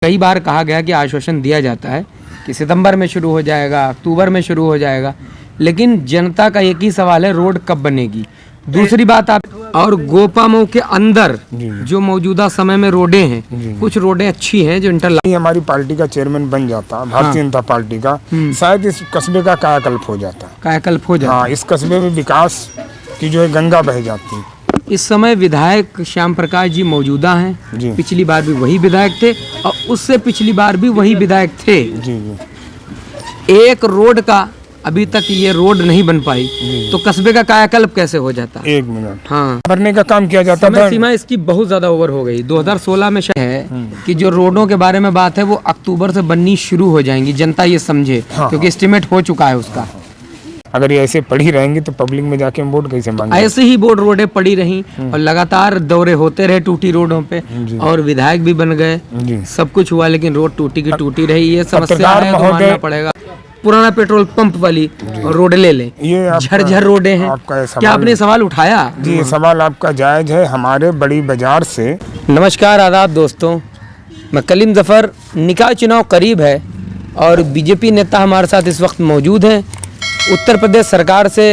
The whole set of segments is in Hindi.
कई बार कहा गया कि आश्वासन दिया जाता है कि सितंबर में शुरू हो जाएगा, अक्टूबर में शुरू हो जाएगा, लेकिन जनता का एक ही सवाल है, रोड कब बनेगी। दूसरी बात आप और गोपामऊ के अंदर जो मौजूदा समय में रोडें हैं, कुछ रोडें अच्छी हैं जो इंटरलॉक। हमारी पार्टी का चेयरमैन बन जाता, भारतीय जनता पार्टी का, शायद इस कस्बे का कायाकल्प हो जाता। कायाकल्प हो जाता। हाँ, इस कस्बे में विकास की जो है गंगा बह जाती। इस समय विधायक श्याम प्रकाश जी मौजूदा हैं, पिछली बार भी वही विधायक थे और उससे पिछली बार भी वही विधायक थे। एक रोड का अभी तक ये रोड नहीं बन पाई, तो कस्बे का कायाकल्प कैसे हो जाता? एक मिनट। हाँ, भरने का काम किया जाता था। सीमा इसकी बहुत ज्यादा ओवर हो गई। 2016 में है कि जो रोडों के बारे में बात है वो अक्टूबर से बननी शुरू हो जाएंगी, जनता ये समझे, क्योंकि एस्टिमेट हो चुका है उसका। अगर ये ऐसे पड़ी रहेंगी तो पब्लिक में जाके हम वोट कैसे मांगेंगे? ऐसे ही बोर्ड रोडें पड़ी रही और लगातार दौरे होते रहे टूटी रोडों पे, और विधायक भी बन गए, सब कुछ हुआ, लेकिन रोड टूटी की टूटी रही। ये समस्या है, तो मानना पड़ेगा। पुराना पेट्रोल पंप वाली रोड ले लें, ये झरझर रोडें हैं। क्या आपने सवाल उठाया? जी, ये सवाल आपका जायज है। हमारे बड़ी बाजार से नमस्कार, आदाब दोस्तों, मैं कलीम जफर। निकाय चुनाव करीब है और बीजेपी नेता हमारे साथ इस वक्त मौजूद हैं। उत्तर प्रदेश सरकार से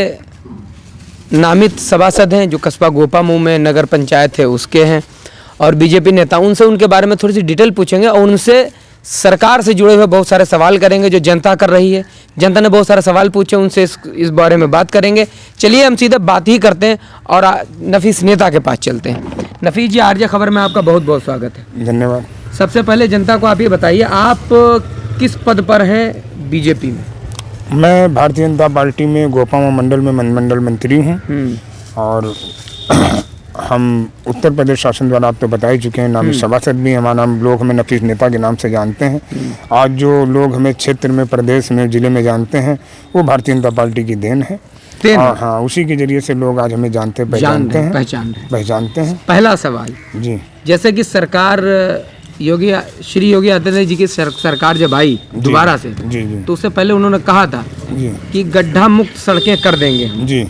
नामित सभासद हैं जो कस्बा गोपामऊ में नगर पंचायत है उसके हैं, और बीजेपी नेता, उनसे उनके बारे में थोड़ी सी डिटेल पूछेंगे और उनसे सरकार से जुड़े हुए बहुत सारे सवाल करेंगे जो जनता कर रही है। जनता ने बहुत सारे सवाल पूछे, उनसे इस बारे में बात करेंगे। चलिए हम सीधे बात ही करते हैं और नफीस नेता के पास चलते हैं। नफीस जी, आरजे खबर में आपका बहुत बहुत स्वागत है। धन्यवाद। सबसे पहले जनता को आप ये बताइए, आप किस पद पर हैं बीजेपी में? मैं भारतीय जनता पार्टी में गोपामऊ मंडल में मंडल मंत्री हूँ, और हम उत्तर प्रदेश शासन द्वारा आप तो बता ही चुके हैं, नामी सभासद भी। हमारा नाम लोग हमें नफीस नेता के नाम से जानते हैं। आज जो लोग हमें क्षेत्र में, प्रदेश में, जिले में जानते हैं, वो भारतीय जनता पार्टी की देन है। हाँ, उसी के जरिए से लोग आज हमें जानते पहचानते हैं। पहला सवाल जी, जैसे कि सरकार श्री योगी आदित्यनाथ जी की सरकार जब आई दोबारा से, तो उससे पहले उन्होंने कहा था कि गड्ढा मुक्त सड़कें कर देंगे जी।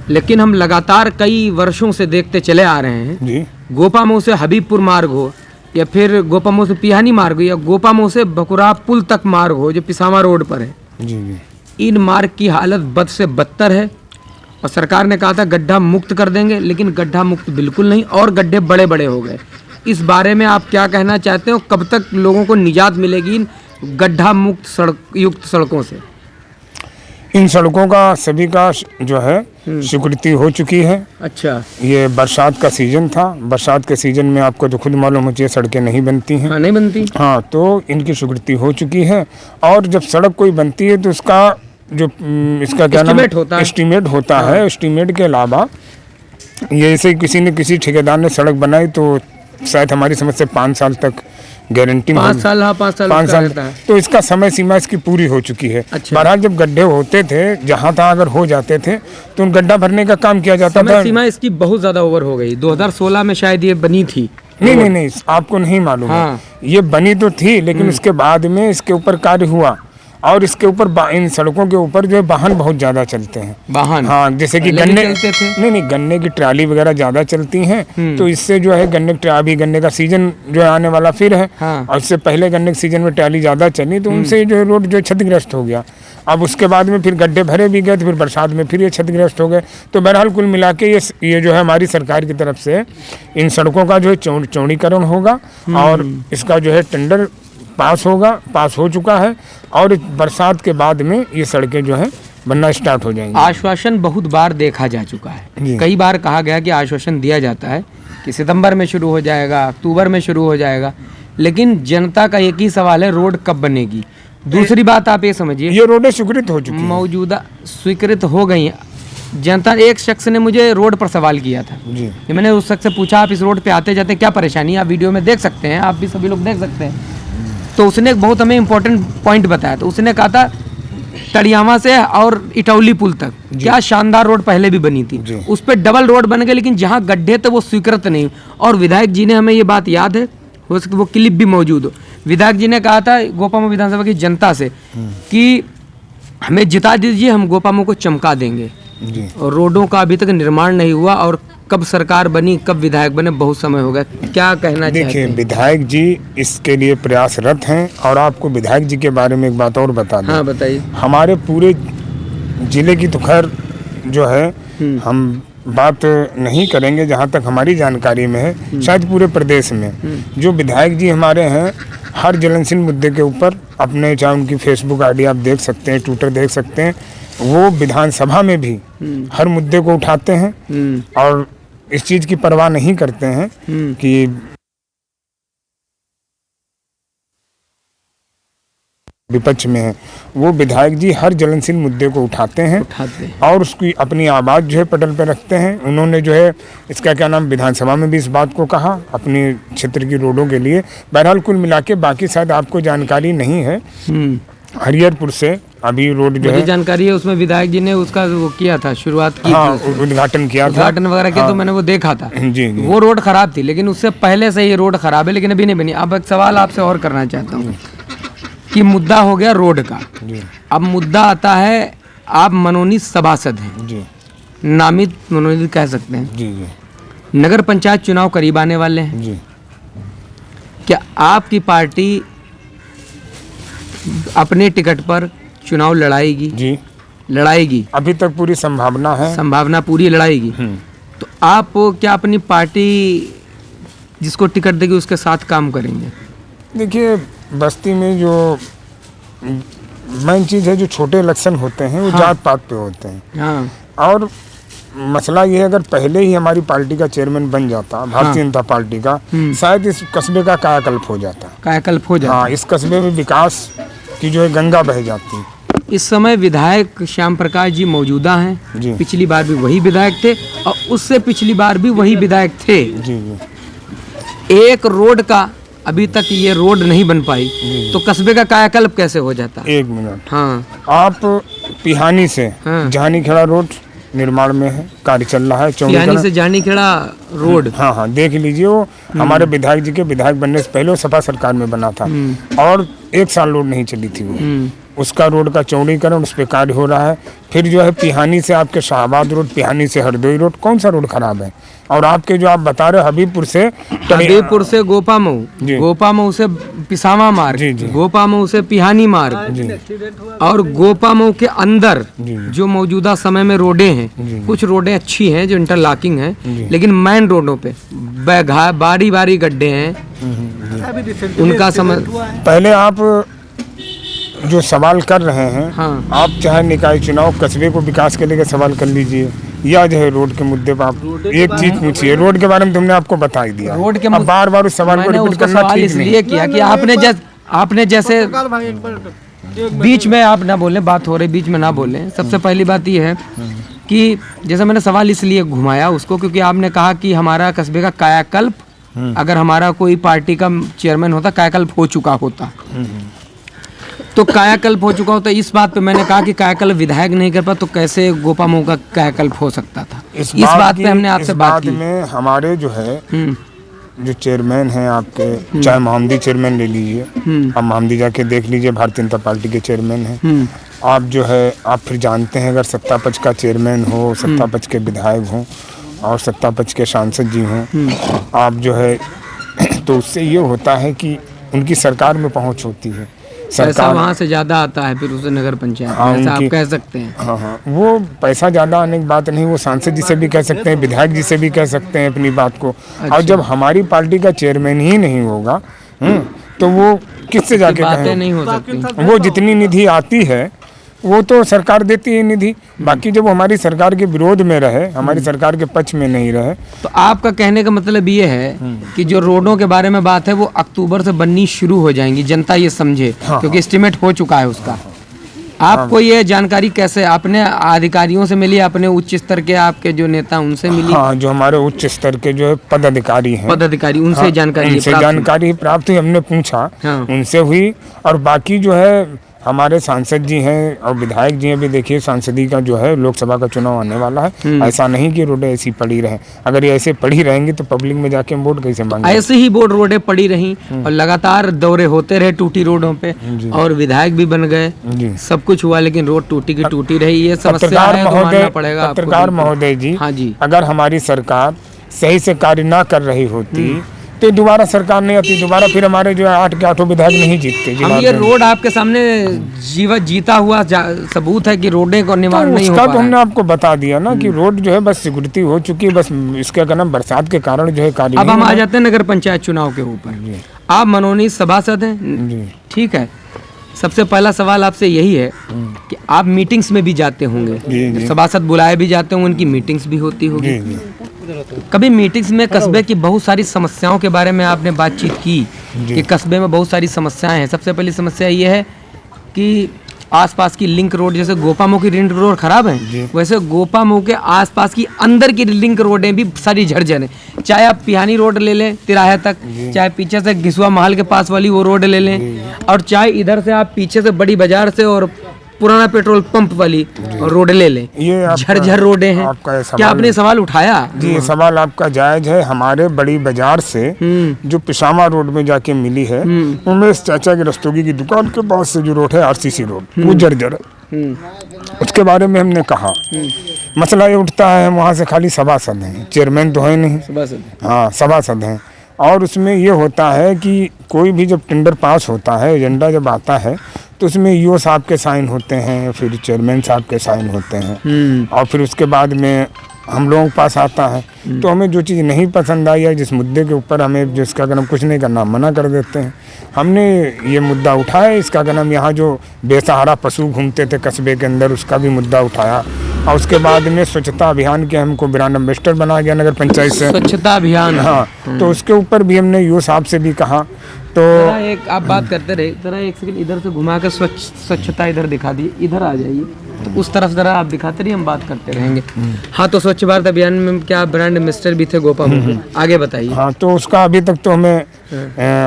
लेकिन हम लगातार कई वर्षों से देखते चले आ रहे हैं जी, गोपामऊ से हबीबपुर मार्ग हो, या फिर गोपामऊ से पिहानी मार्ग हो, या गोपामऊ से बकुरा पुल तक मार्ग हो जो पिसामा रोड पर है जी, इन मार्ग की हालत बद से बदतर है। और सरकार ने कहा था गड्ढा मुक्त कर देंगे, लेकिन गड्ढा मुक्त बिल्कुल नहीं, और गड्ढे बड़े बड़े हो गए। इस बारे में आप क्या कहना चाहते हो? कब तक लोगों को निजात मिलेगी इन गड्ढा मुक्त युक्त सड़कों से? इन सड़कों का सभी का जो है स्वीकृति हो चुकी है। अच्छा, ये बरसात का सीजन था। बरसात के सीजन में आपको तो खुद मालूम होती है सड़कें नहीं बनती हैं। हाँ, नहीं बनती। हाँ, तो इनकी स्वीकृति हो चुकी है। और जब सड़क कोई बनती है तो उसका जो इसका क्या नाम एस्टीमेट होता है। एस्टीमेट के अलावा ये ऐसे किसी ने किसी ठेकेदार ने सड़क बनाई तो शायद हमारी समझ से 5 साल तक गारंटी 5 साल। हाँ, 5 साल तो इसका समय सीमा इसकी पूरी हो चुकी है। अच्छा। बहरहाल जब गड्ढे होते थे, जहाँ तहाँ अगर हो जाते थे तो उन गड्ढा भरने का काम किया जाता था। सीमा इसकी बहुत ज्यादा ओवर हो गई। 2016 में शायद ये बनी थी। नहीं, आपको नहीं मालूम है। ये बनी तो थी, लेकिन उसके बाद में इसके ऊपर कार्य हुआ, और इसके ऊपर इन सड़कों के ऊपर जो है वाहन बहुत ज्यादा चलते हैं। वाहन? हाँ, जैसे कि गन्ने गन्ने की ट्राली वगैरह ज्यादा चलती हैं, तो इससे जो है अभी गन्ने का सीजन जो है आने वाला फिर है। और इससे पहले गन्ने के सीजन में ट्राली ज्यादा चली, तो उनसे जो है रोड जो क्षतिग्रस्त हो गया। अब उसके बाद में फिर गड्ढे भरे भी गए, तो फिर बरसात में फिर ये क्षतिग्रस्त हो गए। तो बहरहाल कुल मिला के ये जो है हमारी सरकार की तरफ से इन सड़कों का जो है चौड़ीकरण होगा, और इसका जो है टेंडर पास हो चुका है, और बरसात के बाद में ये सड़कें जो है बनना स्टार्ट हो जाएंगी। आश्वासन बहुत बार देखा जा चुका है। कई बार कहा गया कि आश्वासन दिया जाता है कि सितंबर में शुरू हो जाएगा, अक्टूबर में शुरू हो जाएगा, लेकिन जनता का एक ही सवाल है, रोड कब बनेगी। दूसरी बात आप ये समझिए, ये रोडें स्वीकृत हो चुकी हैं, मौजूदा स्वीकृत हो गई हैं। जनता, एक शख्स ने मुझे रोड पर सवाल किया था जी। मैंने उस शख्स से पूछा, आप इस रोड पे आते जाते क्या परेशानी? आप वीडियो में देख सकते हैं, आप भी सभी लोग देख सकते हैं। तो उसने एक बहुत हमें इम्पोर्टेंट पॉइंट बताया। तो उसने कहा था टड़ियावा से और इटौली पुल तक क्या शानदार रोड पहले भी बनी थी, उस पर डबल रोड बन गए, लेकिन जहाँ गड्ढे थे वो स्वीकृत नहीं। और विधायक जी ने, हमें ये बात याद है, हो सकता वो क्लिप भी मौजूद हो, विधायक जी ने कहा था गोपामऊ विधानसभा की जनता से कि हमें जिता दीजिए, हम गोपामऊ को चमका देंगे। और रोडों का अभी तक निर्माण नहीं हुआ, और कब सरकार बनी, कब विधायक बने, बहुत समय हो गया, क्या कहना चाहते हैं? देखिए, विधायक जी इसके लिए प्रयासरत हैं। और आपको विधायक जी के बारे में एक बात और बता दूं। हाँ बताइए। हमारे पूरे जिले की तो खैर जो है हम बात नहीं करेंगे, जहाँ तक हमारी जानकारी में है, शायद पूरे प्रदेश में जो विधायक जी हमारे हैं, हर ज्वलनशील मुद्दे के ऊपर अपने, चाहे उनकी फेसबुक आईडी आप देख सकते हैं, ट्विटर देख सकते हैं, वो विधानसभा में भी हर मुद्दे को उठाते हैं और इस चीज़ की परवाह नहीं करते हैं कि विपक्ष में है। वो विधायक जी हर ज्वलनशील मुद्दे को उठाते हैं और उसकी अपनी आवाज़ जो है पटल पर रखते हैं। उन्होंने जो है इसका क्या नाम, विधानसभा में भी इस बात को कहा अपने क्षेत्र की रोडों के लिए। बहरहाल कुल मिला के, बाकी शायद आपको जानकारी नहीं है, हरिहरपुर से अभी रोड जो है जानकारी है, उसमें विधायक जी ने उसका वो किया था, शुरुआत की, हाँ, उद्घाटन किया था, उद्घाटन वगैरह किया। तो मैंने वो देखा था। जी। वो रोड खराब थी, लेकिन उससे पहले से ये रोड खराब है, लेकिन अभी नहीं बनी। अब एक सवाल आपसे और करना चाहता हूँ कि मुद्दा हो गया रोड का, अब मुद्दा आता है, आप मनोनीत सभासद हैं जी, नामित मनोनीत कह सकते हैं जी जी, नगर पंचायत चुनाव करीब आने वाले हैं जी। क्या आपकी पार्टी अपने टिकट पर चुनाव लड़ाएगी? जी, लड़ाएगी। अभी तक पूरी संभावना है, संभावना पूरी लड़ाएगी। तो आप क्या अपनी पार्टी जिसको टिकट देगी उसके साथ काम करेंगे? देखिए, बस्ती में जो मेन चीज़ है, जो छोटे इलेक्शन होते हैं वो जात पात पे होते हैं। हाँ। और मसला ये है, अगर पहले ही हमारी पार्टी का चेयरमैन बन जाता, भारतीय जनता पार्टी का, शायद इस कस्बे का कायाकल्प हो जाता। कायाकल्प हो जाता। हाँ, इस कस्बे में विकास की जो है गंगा बह जाती। इस समय विधायक श्याम प्रकाश जी मौजूदा हैं जी। पिछली बार भी वही विधायक थे और उससे पिछली बार भी वही विधायक थे। जी जी। एक रोड का अभी तक ये रोड नहीं बन पाई, तो कस्बे का कायाकल्प कैसे हो जाता? एक मिनट। हाँ। आप पिहानी से जहानी खेड़ा रोड निर्माण में है, कार्य चल रहा है। पिहानी से जहानी खेड़ा रोड, हाँ, देख लीजिए। वो हमारे विधायक जी के विधायक बनने से पहले सपा सरकार में बना था और 1 साल रोड नहीं चली थी वो। उसका रोड का चौड़ीकरण, उस पर कार्य हो रहा है। फिर जो है पिहानी से आपके शाहबाद रोड, पिहानी से हरदोई रोड, कौन सा रोड खराब है? और आपके जो आप बता रहे हबीबपुर से गोपामऊ, गोपामऊ से पिसावा मार्ग, गोपामऊ से पिहानी मार्ग, और गोपामऊ के अंदर जो मौजूदा समय में रोडें हैं, कुछ रोडें अच्छी हैं जो इंटरलॉकिंग हैं, लेकिन मेन रोडों पे बारी बारी गड्ढे हैं। उनका समय पहले आप जो सवाल कर रहे हैं, हाँ। आप चाहे निकाय चुनाव, कस्बे को विकास के लिए सवाल कर लीजिए, या जो है रोड के मुद्दे पर आप एक चीज पूछिए। रोड के बारे में तुमने आपको बता ही दिया। रोड के बार बार उस सवाल को रिपीट करना ठीक इसलिए किया कि आपने जैसे बीच में आप ना बोले, बात हो रही बीच में ना बोले। सबसे पहली बात यह है कि जैसे मैंने सवाल इसलिए घुमाया उसको क्योंकि आपने कहा कि हमारा कस्बे का कायाकल्प, अगर हमारा कोई पार्टी का चेयरमैन होता, कायाकल्प हो चुका होता, तो कायाकल्प हो चुका होता। इस बात पे मैंने कहा कि कायाकल्प विधायक नहीं कर पाता, तो कैसे गोपामऊ का कायाकल्प हो सकता था? इस बात पे हमने आपसे बात की। में हमारे जो है जो चेयरमैन हैं आपके, चाहे मोहम्मदी चेयरमैन ले लीजिए, आप मोहम्मदी जाके देख लीजिए, भारतीय जनता पार्टी के चेयरमैन हैं। आप जो है, आप फिर जानते हैं, अगर सत्ता पक्ष का चेयरमैन हो, सत्ता पक्ष के विधायक हों और सत्ता पक्ष के सांसद जी हों, आप जो है तो उससे ये होता है कि उनकी सरकार में पहुँच होती है। पैसा वहाँ से ज़्यादा आता है, फिर उसे नगर पंचायत, ऐसा आप कह सकते हैं। हाँ, वो पैसा ज़्यादा आने की बात नहीं, वो सांसद जी से भी कह सकते हैं, विधायक जी से भी कह सकते हैं अपनी बात को। और जब हमारी पार्टी का चेयरमैन ही नहीं होगा, तो वो किससे जाके बातें नहीं हो सकती। वो जितनी निधि आती है वो तो सरकार देती है निधि, बाकी जब हमारी सरकार के विरोध में रहे, हमारी सरकार के पक्ष में नहीं रहे। तो आपका कहने का मतलब ये है कि जो रोडों के बारे में बात है वो अक्टूबर से बननी शुरू हो जाएंगी, जनता ये समझे, क्योंकि एस्टिमेट हो चुका है उसका। आपको ये जानकारी कैसे, अपने अधिकारियों से मिली, अपने उच्च स्तर के आपके जो नेता उनसे मिली? हाँ, जो हमारे उच्च स्तर के जो है पदाधिकारी हैं, उनसे जानकारी प्राप्त हुई। हमने पूछा, उनसे हुई। और बाकी जो है हमारे सांसद जी हैं और विधायक जी हैं, भी देखिए सांसदी का जो है लोकसभा का चुनाव आने वाला है। ऐसा नहीं कि रोडें ऐसी पड़ी रहें, अगर ये ऐसे पड़ी रहेंगी तो पब्लिक में जाके हम वोट कैसे मांगेंगे। ऐसे ही बोर्ड रोडें पड़ी रहीं और लगातार दौरे होते रहे टूटी रोडों पे, और विधायक भी बन गए, सब कुछ हुआ, लेकिन रोड टूटी की टूटी रही। ये समस्या है तो मानना पड़ेगा। पत्रकार महोदय जी, हाँ जी, अगर हमारी सरकार सही से कार्य ना कर रही होती तो दोबारा सरकार नहीं आती, दोबारा फिर हमारे जो है 8 के 8 विधायक नहीं जीतते। हम ये रोड आपके सामने जीता हुआ सबूत है कि रोडें को निर्माण नहीं हो पा रहा है। तो हमने आपको बता दिया ना कि रोड जो है बस सिकुड़ती हो चुकी है, बस इसका क्या नाम बरसात के कारण जो है कार्य। अब हम आ जाते हैं नगर पंचायत चुनाव के ऊपर। आप मनोनीत सभासद हैं, ठीक है। सबसे पहला सवाल आपसे यही है कि आप मीटिंग्स में भी जाते होंगे, सभासद बुलाए भी जाते होंगे, उनकी मीटिंग्स भी होती होगी। कभी मीटिंग्स में कस्बे की बहुत सारी समस्याओं के बारे में आपने बातचीत की कि कस्बे में बहुत सारी समस्याएं हैं? सबसे पहली समस्या ये है कि आसपास की लिंक रोड, जैसे गोपामो की लिंक रोड खराब है, वैसे गोपामो के आसपास की अंदर की लिंक रोडें भी सारी झरझर हैं। चाहे आप पिहानी रोड ले लें तिराहे तक, चाहे पीछे से घिसुआ महल के पास वाली वो रोड ले लें, और चाहे इधर से आप पीछे से बड़ी बाजार से और पुराना पेट्रोल पंप वाली रोड ले लें, ये झरझर रोडें हैं। क्या आपने सवाल उठाया? जी, ये सवाल आपका जायज है। हमारे बड़ी बाजार से जो पिशामा रोड में जाके मिली है, उमेश चाचा के रस्तोगी की दुकान के पास से जो रोड है आरसीसी रोड, वो जर्जर है। उसके बारे में हमने कहा, मसला ये उठता है वहाँ से खाली सभासद हैं, चेयरमैन तो है नहीं, हाँ सभासद हैं। और उसमें ये होता है कि कोई भी जब टेंडर पास होता है, एजेंडा जब आता है, तो उसमें ईओ साहब के साइन होते हैं, फिर चेयरमैन साहब के साइन होते हैं, और फिर उसके बाद में हम लोगों के पास आता है। तो हमें जो चीज़ नहीं पसंद आई है, जिस मुद्दे के ऊपर हमें जिसका नाम कुछ नहीं करना, मना कर देते हैं। हमने ये मुद्दा उठाया, इसका नाम यहाँ जो बेसहारा पशु घूमते थे कस्बे के अंदर, उसका भी मुद्दा उठाया। और उसके बाद में स्वच्छता अभियान के हमको ब्रांड एम्बेसडर बनाया गया नगर पंचायत से, स्वच्छता अभियान। हाँ, तो उसके ऊपर भी हमने ईओ साहब से भी कहा। तो एक आप बात करते रहे, जरा एक सेकंड इधर से घुमा कर स्वच्छता इधर दिखा दी, इधर आ जाइए, तो उस तरफ जरा आप दिखाते रहिए, हम बात करते रहेंगे। हाँ, तो स्वच्छ भारत अभियान में क्या ब्रांड एम्बेसडर भी थे गोपामो, आगे बताइए। हाँ, तो उसका अभी तक तो हमें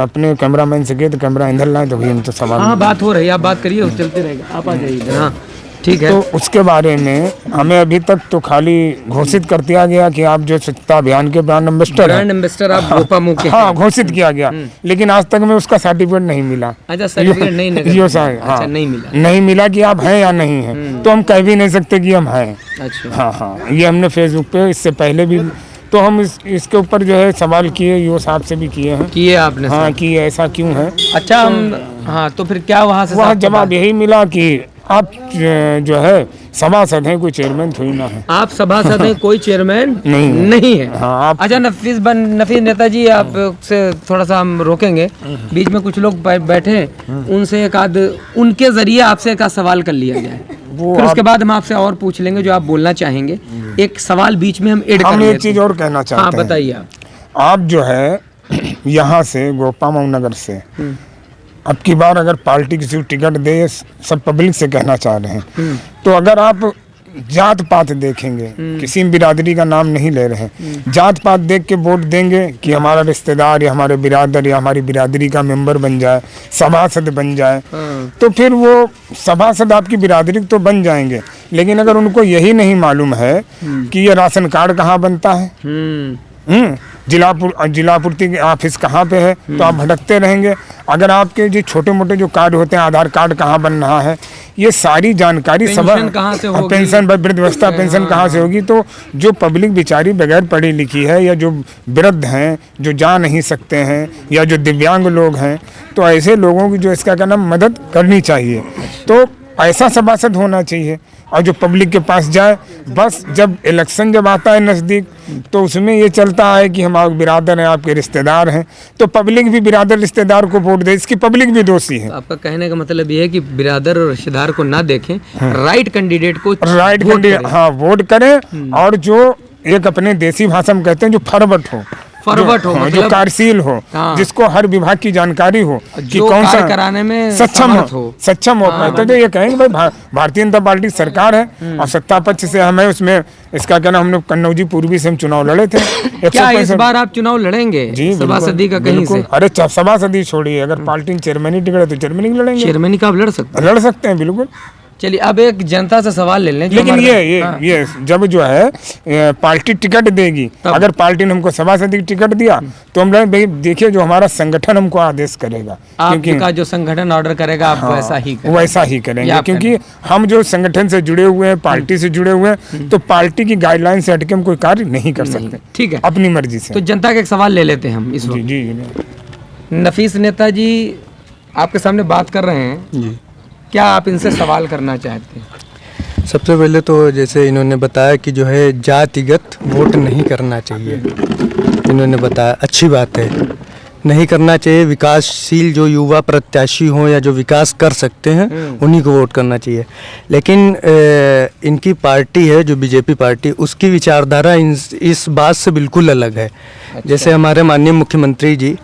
अपने कैमरामैन से गए तो कैमरा इधर लाए, तो भी हम तो सवाल। हाँ, बात हो रही है, आप बात करिए, चलते रहेगा, आप आ जाइए इधर। हाँ ठीक है। तो उसके बारे में हमें अभी तक तो खाली घोषित कर दिया गया कि आप जो स्वच्छता अभियान के ब्रांड एम्बेसडर आप गोपामो के। हाँ, घोषित किया गया, लेकिन आज तक में उसका सर्टिफिकेट नहीं मिला। अच्छा, सर्टिफिकेट नहीं मिला कि आप हैं या नहीं हैं, तो हम कह भी नहीं सकते कि हम हैं। अच्छा, हाँ हाँ, ये हमने फेसबुक पे इससे पहले भी तो हम इसके ऊपर जो है सवाल किए, ईओ साहब से भी किए हैं। किए आपने? हाँ, कि ऐसा क्यों है। अच्छा, हम हाँ, तो फिर क्या वहाँ जवाब यही मिला कि आप जो है सभासद हैं, कोई चेयरमैन थोड़ी ना है। आप सभासद हैं, कोई चेयरमैन नहीं है। हाँ, अच्छा, नफीस नेताजी, आपसे थोड़ा सा हम रोकेंगे, बीच में कुछ लोग बैठे हैं, उनसे एक आध उनके जरिए आपसे एक आध सवाल कर लिया जाए, फिर उसके बाद हम आपसे और पूछ लेंगे जो आप बोलना चाहेंगे। एक सवाल बीच में हम ऐड कर लेते हैं। एक चीज और कहना चाहते हैं। हाँ, बताइए। आप जो है यहाँ से गोपामो नगर से अब की बार अगर पार्टी किसी को टिकट दे, सब पब्लिक से कहना चाह रहे हैं, तो अगर आप जात पात देखेंगे, किसी बिरादरी का नाम नहीं ले रहे हैं, जात पात देख के वोट देंगे कि हमारा रिश्तेदार या हमारे बिरादर या हमारी बिरादरी का मेंबर बन जाए, सभासद बन जाए, तो फिर वो सभासद आपकी बिरादरी तो बन जाएंगे। लेकिन अगर उनको यही नहीं मालूम है कि ये राशन कार्ड कहाँ बनता है, जिलापूर्ति ऑफिस कहाँ पे है, तो आप भटकते रहेंगे। अगर आपके जो छोटे मोटे जो कार्ड होते हैं, आधार कार्ड कहाँ बन रहा है, ये सारी जानकारी सब पेंशन वृद्धावस्था पेंशन कहाँ से होगी। तो जो पब्लिक बेचारी बगैर पढ़ी लिखी है, या जो वृद्ध हैं, जो जा नहीं सकते हैं, या जो दिव्यांग लोग हैं, तो ऐसे लोगों की जो इसका क्या नाम मदद करनी चाहिए। तो ऐसा सभासद होना चाहिए, और जो पब्लिक के पास जाए। बस जब इलेक्शन जब आता है नज़दीक, तो उसमें ये चलता है कि हम आप बिरादर हैं, आपके रिश्तेदार हैं, तो पब्लिक भी बिरादर रिश्तेदार को वोट दे, इसकी पब्लिक भी दोषी है। आपका कहने का मतलब ये है कि बिरादर और रिश्तेदार को ना देखें, राइट कैंडिडेट को वोट करें, और जो एक अपने देसी भाषा में कहते हैं जो फॉरवर्ड हो, फॉरवर्ड हो, जो कार्यशील हो, जिसको हर विभाग की जानकारी हो कि कौन सा कराने में सक्षम हो पाए। तो ये कहेंगे भाई भारतीय जनता पार्टी सरकार है और सत्ता पक्ष से हमें उसमें इसका कहना, हमने कन्नौजी पूर्वी से हम चुनाव लड़े थे। क्या इस बार आप चुनाव लड़ेंगे सभासदी का कहीं से? अरे सभासदी छोड़िए, अगर पार्टी चेयरमैन टिकट है तो चेयरमैन लड़ेंगे। चेयरमैन का आप लड़ सकते हैं बिल्कुल। चलिए अब एक जनता से सवाल ले लें। लेकिन ये जब जो है पार्टी टिकट देगी, अगर पार्टी ने हमको सभासदी टिकट दिया तो हम भाई देखिए जो हमारा संगठन हमको आदेश करेगा, आपका जो संगठन ऑर्डर करेगा आप वैसा ही करेंगे, क्योंकि हम जो संगठन से जुड़े हुए हैं, पार्टी से जुड़े हुए हैं, तो पार्टी की गाइडलाइन से हटके हम कोई कार्य नहीं कर सकते। ठीक है, अपनी मर्जी से। तो जनता का एक सवाल ले लेते हैं हम इस वक्त। जी नफीस नेताजी आपके सामने बात कर रहे हैं जी, क्या आप इनसे सवाल करना चाहते हैं? सबसे पहले तो जैसे इन्होंने बताया कि जो है जातिगत वोट नहीं करना चाहिए, इन्होंने बताया अच्छी बात है, नहीं करना चाहिए। विकासशील जो युवा प्रत्याशी हों या जो विकास कर सकते हैं उन्हीं को वोट करना चाहिए। लेकिन इनकी पार्टी है जो बीजेपी पार्टी, उसकी विचारधारा इस बात से बिल्कुल अलग है। अच्छा। जैसे हमारे माननीय मुख्यमंत्री जी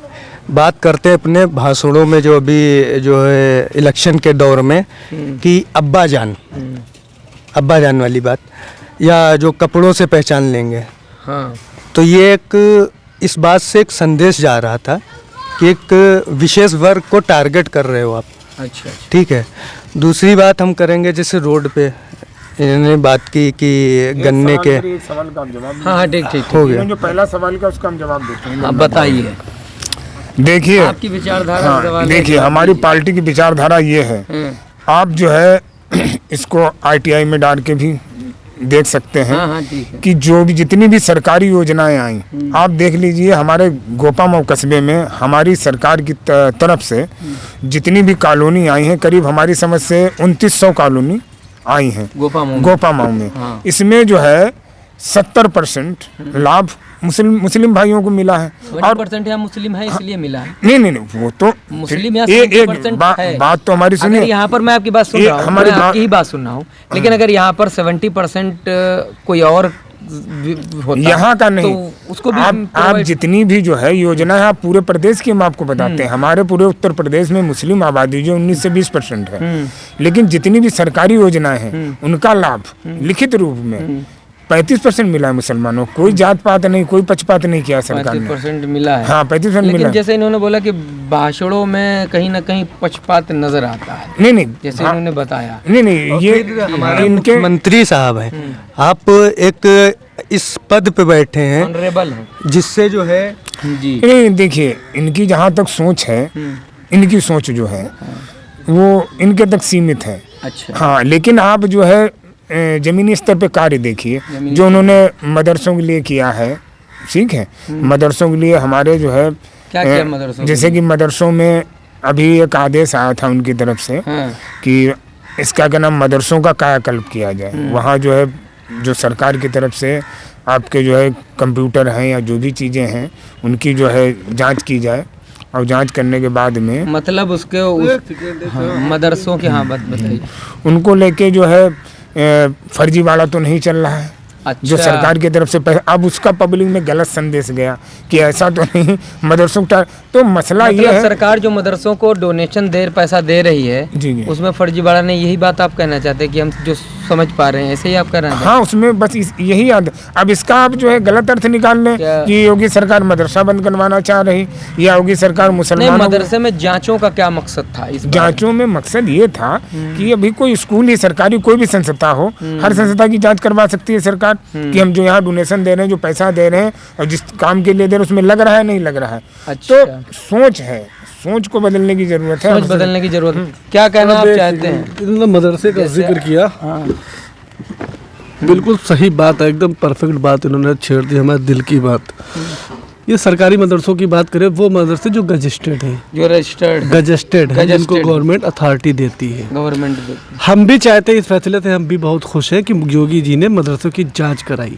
बात करते हैं अपने भाषणों में, जो अभी जो है इलेक्शन के दौर में, कि अब्बा जान वाली बात, या जो कपड़ों से पहचान लेंगे। हाँ। तो ये एक इस बात से एक संदेश जा रहा था कि एक विशेष वर्ग को टारगेट कर रहे हो आप। अच्छा। ठीक है। दूसरी बात हम करेंगे, जैसे रोड पे इन्होंने बात की कि गन्ने के सवाल का जवाब। हाँ ठीक हो गया। जो पहला सवाल का उसका हम जवाब देते हैं। आप बताइए। देखिए आपकी विचारधारा। हाँ, देखिए हमारी पार्टी की विचारधारा ये है, आप जो है इसको ITI में डाल के भी देख सकते हैं। हाँ, कि जो भी जितनी भी सरकारी योजनाएं आई, आप देख लीजिए हमारे गोपामाऊ कस्बे में हमारी सरकार की तरफ से जितनी भी कॉलोनी आई हैं, करीब हमारी समझ से 2900 कॉलोनी आई हैं गोपामाऊ में। हाँ। इसमें जो है 70% लाभ मुस्लिम भाइयों को मिला है। 20% यहाँ मुस्लिम है इसलिए मिला है। नहीं वो तो मुस्लिम बात तो हमारी सुनिए। यहाँ पर मैं आपकी बात सुन रहा हूँ, मैं आपकी ही बात सुन रहा हूँ, लेकिन अगर यहाँ पर 70% कोई और होता यहाँ का नहीं, तो उसको भी आप जितनी भी जो है योजना है, आप पूरे प्रदेश की हम आपको बताते हैं। हमारे पूरे उत्तर प्रदेश में मुस्लिम आबादी जो 19 से 20% है, लेकिन जितनी भी सरकारी योजनाएं हैं उनका लाभ लिखित रूप में 35% मिला है मुसलमानों। कोई जात पात नहीं, कोई पक्षपात नहीं किया सरकार ने। 35% मिला है। हाँ 35% मिला। लेकिन जैसे इन्होंने बोला कि भाषणों में कहीं ना कहीं पक्षपात नजर आता है। नहीं जैसे इन्होंने बताया। नहीं ये हमारे इनके मंत्री साहब हैं, आप एक इस पद पे बैठे हैं, ऑनरेबल हैं, जिससे जो है जी। नहीं देखिए इनकी जहाँ तक सोच है, इनकी सोच जो है वो इनके तक सीमित है। अच्छा। हाँ, लेकिन आप जो है जमीनी स्तर पे कार्य देखिए जो उन्होंने मदरसों के लिए किया है। ठीक है, मदरसों के लिए हमारे जो है क्या किया मदरसों, जैसे कि मदरसों में अभी एक आदेश आया था उनकी तरफ से। हाँ। कि इसका क्या नाम, मदरसों का कायाकल्प किया जाए। वहाँ जो है जो सरकार की तरफ से आपके जो है कंप्यूटर हैं या जो भी चीज़ें हैं उनकी जो है जांच की जाए, और जांच करने के बाद में मतलब उसके मदरसों के हाँ बताइए, उनको लेके जो है फर्जीवाड़ा तो नहीं चल रहा है। अच्छा। जो सरकार की तरफ से अब उसका पब्लिक में गलत संदेश गया कि ऐसा तो नहीं मदरसों का, तो मसला ये है सरकार जो मदरसों को डोनेशन पैसा दे रही है जी, उसमें फर्जीवाड़ा नहीं, यही बात आप कहना चाहते हैं कि हम जो समझ पा रहे हैं ऐसे ही आप कह रहे हैं? हाँ, उसमें बस यही याद। अब इसका आप जो है गलत अर्थ निकाल लें कि योगी सरकार मदरसा बंद करवाना चाह रही या योगी सरकार मुसलमानों। मदरसे में जांचों का क्या मकसद था? इस जांचों में मकसद ये था कि अभी कोई स्कूल ही सरकारी कोई भी संस्था हो, हर संस्था की जांच करवा सकती है सरकार कि हम जो यहाँ डोनेशन दे रहे हैं, जो पैसा दे रहे हैं और जिस काम के लिए दे रहे हैं उसमें लग रहा है नहीं लग रहा है। अच्छा। तो सोच है, सोच को बदलने की जरूरत है। सोच बदलने की जरूरत है। क्या कहना आप चाहते हैं? इन्होंने मदरसे का जिक्र किया। हाँ। बिल्कुल सही बात है, एकदम परफेक्ट बात इन्होंने छेड़ दी, हमारे दिल की बात। ये सरकारी मदरसों की बात करें, वो मदरसे जो गजस्टेड है, जो गजस्टेड है, जिनको गवर्नमेंट अथॉरिटी देती है, गवर्नमेंट देती है। हम भी चाहते हैं, इस फैसले से हम भी बहुत खुश हैं कि योगी जी ने मदरसों की जांच कराई,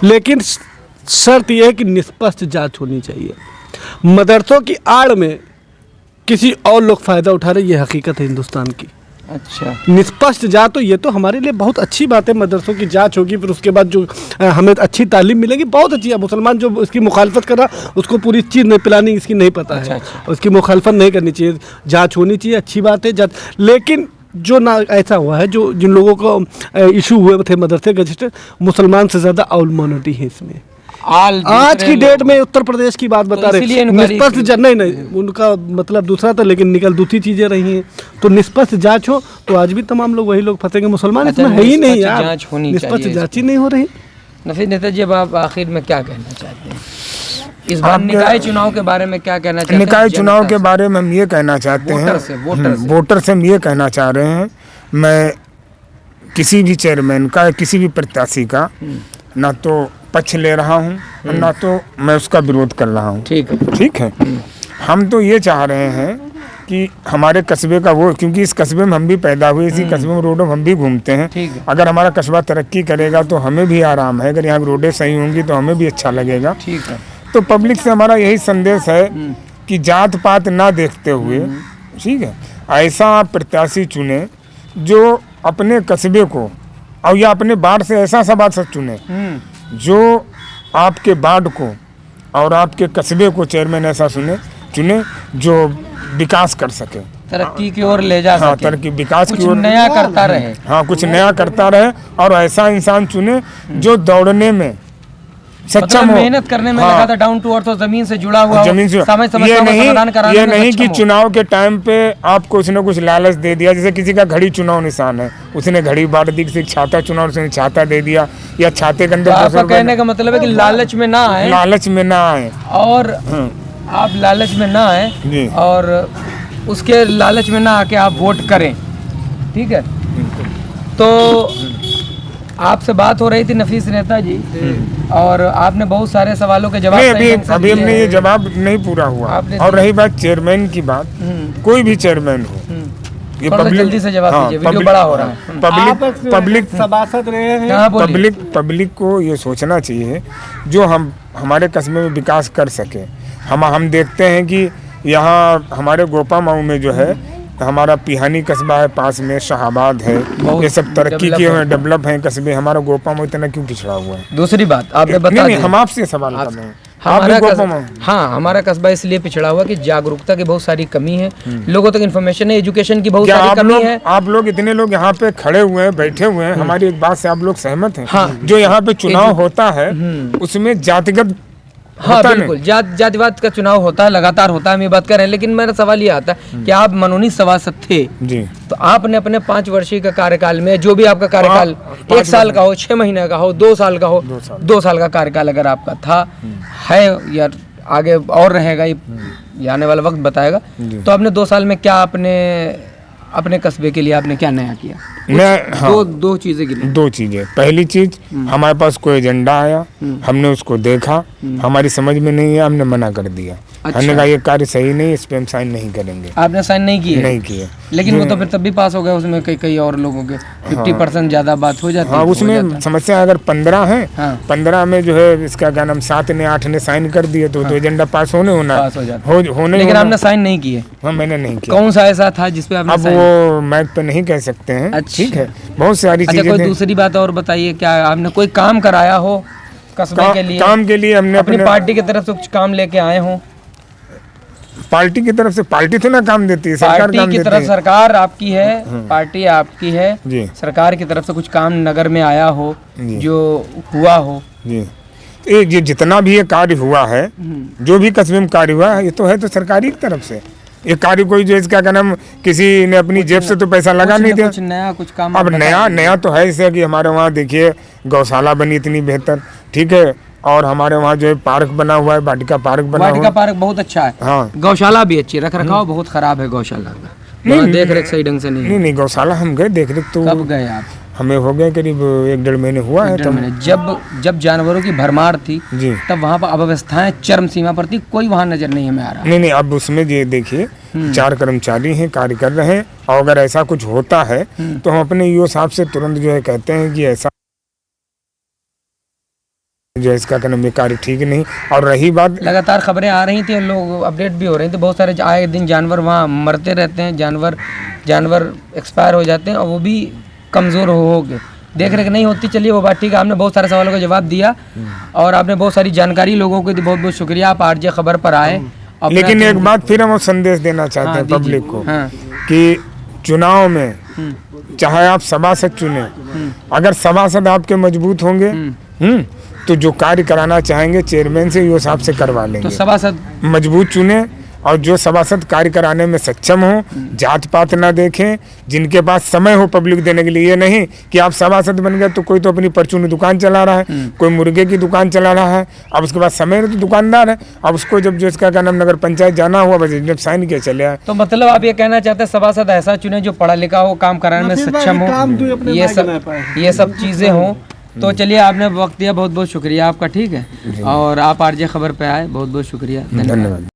लेकिन शर्त यह है कि निष्पक्ष जांच होनी चाहिए। मदरसों की आड़ में किसी और लोग फ़ायदा उठा रहे, ये हकीकत है हिंदुस्तान की। अच्छा, निष्पक्ष जांच, तो ये तो हमारे लिए बहुत अच्छी बात है। मदरसों की जांच होगी, फिर उसके बाद जो हमें अच्छी तालीम मिलेगी, बहुत अच्छी है। मुसलमान जो इसकी मुखालफत कर रहा, उसको पूरी चीज़ नहीं पिलानी, इसकी नहीं पता है, उसकी मुखालफत नहीं करनी चाहिए। जाँच होनी चाहिए, अच्छी बात है जाँच। लेकिन जो ना ऐसा हुआ है, जो जिन लोगों को इशू हुए थे मदरसे गजस्टेड, मुसलमान से ज़्यादा ऑल माइनॉरिटी है इसमें। आज की डेट में उत्तर प्रदेश की बात बता रहे, निष्पक्ष नहीं, उनका मतलब दूसरा था, लेकिन निकल दूसरी चीजें रही हैं। तो निष्पक्ष जांच हो तो आज भी तमाम लोग वही लोग फंसेंगे। मुसलमान इसमें है ही नहीं यार, निष्पक्ष जांच ही नहीं हो रही। नफीस नेता जी, अब आप आखिर में क्या कहना चाहते हैं इस बार निकाय चुनाव के बारे में? क्या कहना चाहते हैं निकाय चुनाव के बारे में? हम ये कहना चाहते हैं, वोटर से हम ये कहना चाह रहे हैं, मैं किसी भी चेयरमैन का, किसी भी प्रत्याशी का ना तो पक्ष ले रहा हूँ, ना तो मैं उसका विरोध कर रहा हूँ। ठीक है। हम तो ये चाह रहे हैं कि हमारे कस्बे का वो, क्योंकि इस कस्बे में हम भी पैदा हुए, इसी कस्बे में रोडों में हम भी घूमते हैं। अगर हमारा कस्बा तरक्की करेगा तो हमें भी आराम है, अगर यहाँ रोडें सही होंगी तो हमें भी अच्छा लगेगा। ठीक है। तो पब्लिक से हमारा यही संदेश है कि जात पात ना देखते हुए, ठीक है, ऐसा आप प्रत्याशी चुने जो अपने कस्बे को और या अपने वार्ड से ऐसा सभासद चुने जो आपके वार्ड को और आपके कस्बे को चेयरमैन ऐसा चुने जो विकास कर सके, तरक्की की ओर ले जा सके। हाँ, तरक्की विकास की ओर नया करता रहे। हाँ, कुछ नया करता रहे। और ऐसा इंसान चुने जो दौड़ने में सक्षम हो, मेहनत करने में लगा था, डाउन टू अर्थ, जमीन से जुड़ा हुआ, जमीन से। ये नहीं कि चुनाव के टाइम पे आपको उसने कुछ लालच दे दिया। जैसे किसी का घड़ी चुनाव निशान है, उसने घड़ी बांट दी, किसी छाता चुनाव उसने छाता दे दिया, या छाते के अंदर। आपका कहने का मतलब है कि लालच में ना आए, लालच में ना आए, और आप लालच में ना आए और उसके लालच में ना आके आप वोट करें। ठीक है। तो आपसे बात हो रही थी नफीस नेता जी, और आपने बहुत सारे सवालों के जवाब अभी हमने ये जवाब नहीं पूरा हुआ। और रही बात चेयरमैन की बात, कोई भी चेयरमैन हो, ये जल्दी से जवाब दीजिए, वीडियो बड़ा हो रहा है। पब्लिक सभासद रहे हैं, पब्लिक को ये सोचना चाहिए जो हमारे कस्बे में विकास कर सके। हम देखते हैं कि यहाँ हमारे गोपा माऊ में जो है, हमारा पिहानी कस्बा है, पास में शाहाबाद है, ये सब तरक्की किए हुए डेवलप हैं कस्बे। हमारा गोपा माऊ इतना क्यों पिछड़ा हुआ है? दूसरी बात आपने बताया, नहीं, हम आपसे सवाल कर रहे हैं। हमारा कस्बा इसलिए पिछड़ा हुआ कि जागरूकता की बहुत सारी कमी है, लोगों तक इन्फॉर्मेशन है, एजुकेशन की बहुत सारी कमी है। आप लोग इतने लोग यहाँ पे खड़े हुए हैं, बैठे हुए हैं, हमारी एक बात से आप लोग सहमत हैं? हाँ। जो यहाँ पे चुनाव होता है उसमें जातिगत, हाँ बिल्कुल, जातिवाद का चुनाव होता है, लगातार होता है, हम ये बात कर रहे हैं। लेकिन मेरा सवाल ये आता है कि आप मनोनीत सभासद थे जी, तो आपने अपने 5 वर्षीय का कार्यकाल में, जो भी आपका कार्यकाल 1 साल का हो, 6 महीने का हो, 2 साल का हो, 2 साल का कार्यकाल अगर आपका था, है या आगे और रहेगा, ये आने वाला वक्त बताएगा, तो आपने 2 साल में क्या अपने कस्बे के लिए आपने क्या नया किया? दो चीजें। 2 चीजें। पहली चीज, हमारे पास कोई एजेंडा आया, हमने उसको देखा, हमारी समझ में नहीं है, हमने मना कर दिया। अच्छा। हमने कहा ये कार्य सही नहीं, इस पे हम साइन नहीं करेंगे। आपने साइन नहीं किए? नहीं किए। लेकिन वो तो फिर तब भी पास हो गया, उसमें कई और लोगों के 50% ज्यादा बात हो जाती है। हाँ, उसमें समस्या अगर 15 है, 15 में जो है इसका क्या नाम 7 ने 8 ने साइन कर दिए, तो एजेंडा पास होने होने। लेकिन आपने साइन नहीं किए? हाँ, मैंने नहीं किया। कौन सा ऐसा था जिसपे आपने? अब वो मैच पे नहीं कह सकते हैं। ठीक है, बहुत सारी चीजें। कोई दूसरी बात और बताइए, क्या आपने कोई काम कराया हो कस्बे के लिए? काम के लिए हमने अपनी पार्टी की तरफ से कुछ काम लेके आए हो? पार्टी की तरफ से पार्टी तो ना काम देती है, सरकार काम देती है। तरफ सरकार आपकी है, पार्टी आपकी है जी। सरकार की तरफ से कुछ काम नगर में आया हो जो हुआ हो जी? ये जितना भी ये कार्य हुआ है, जो भी कस्बे में कार्य हुआ है, ये तो है तो सरकारी की तरफ से। ये कार्य कोई जो इसका क्या नाम किसी ने अपनी जेब से तो पैसा लगा नहीं दिया। कुछ काम अब नया तो है, जैसे कि हमारे वहाँ देखिए गौशाला बनी इतनी बेहतर, ठीक है, और हमारे वहाँ जो है पार्क बना हुआ है, वाटिका पार्क बना हुआ है। वाटिका पार्क बहुत अच्छा है। हाँ। गौशाला भी अच्छी, रख रखाव बहुत खराब है गौशाला का, देख रेख सही ढंग से नहीं। गौशाला हम गए देख रेख तो। कब गए आप? हमें हो गया करीब 1-1.5 महीने हुआ है। जब जानवरों की भरमार थी जी, तब वहाँ पर अव्यवस्थाएं चरम सीमा पर थी, कोई वहाँ नजर नहीं हमें आ रहा। नहीं, अब उसमें ये देखिए 4 कर्मचारी हैं, कार्य कर रहे हैं, और अगर ऐसा कुछ होता है तो हम अपने ईओ साहब से तुरंत जो है कहते हैं कि ऐसा जो इसका कहना ये कार्य ठीक नहीं। और रही बात, लगातार खबरें आ रही थी, लोग अपडेट भी हो रहे थे, बहुत सारे आए दिन जानवर वहाँ मरते रहते हैं, जानवर एक्सपायर हो जाते हैं और वो भी कमज़ोर हो गए, देख रेख नहीं होती। चलिए वो बात ठीक है, आपने बहुत सारे सवालों का जवाब दिया और आपने बहुत सारी जानकारी लोगों को दी, बहुत बहुत शुक्रिया। आप आरजे खबर पर आए। लेकिन एक बात फिर हम संदेश देना चाहते हैं पब्लिक को कि चुनाव में चाहे आप सभासद चुने, अगर सभासद आपके मजबूत होंगे तो जो कार्य कराना चाहेंगे चेयरमैन से वो साहब से करवा लेंगे। तो सभासद मजबूत चुने और जो सभासद कार्य कराने में सक्षम हो, जात पात ना देखें, जिनके पास समय हो पब्लिक देने के लिए। ये नहीं कि आप सभासद बन गए तो कोई तो अपनी परचूनी दुकान चला रहा है, कोई मुर्गे की दुकान चला रहा है, अब उसके पास समय तो दुकानदार है, अब उसको जब जो इसका क्या नाम नगर पंचायत जाना हुआ बस जब साइन किया चले आए। तो मतलब आप ये कहना चाहते हैं सभासद ऐसा चुने जो पढ़ा लिखा हो, काम कराने में सक्षम हो, ये सब चीज़ें हों। तो चलिए आपने वक्त दिया, बहुत बहुत शुक्रिया आपका। ठीक है, और आप आरजे खबर पे आए, बहुत बहुत शुक्रिया, धन्यवाद।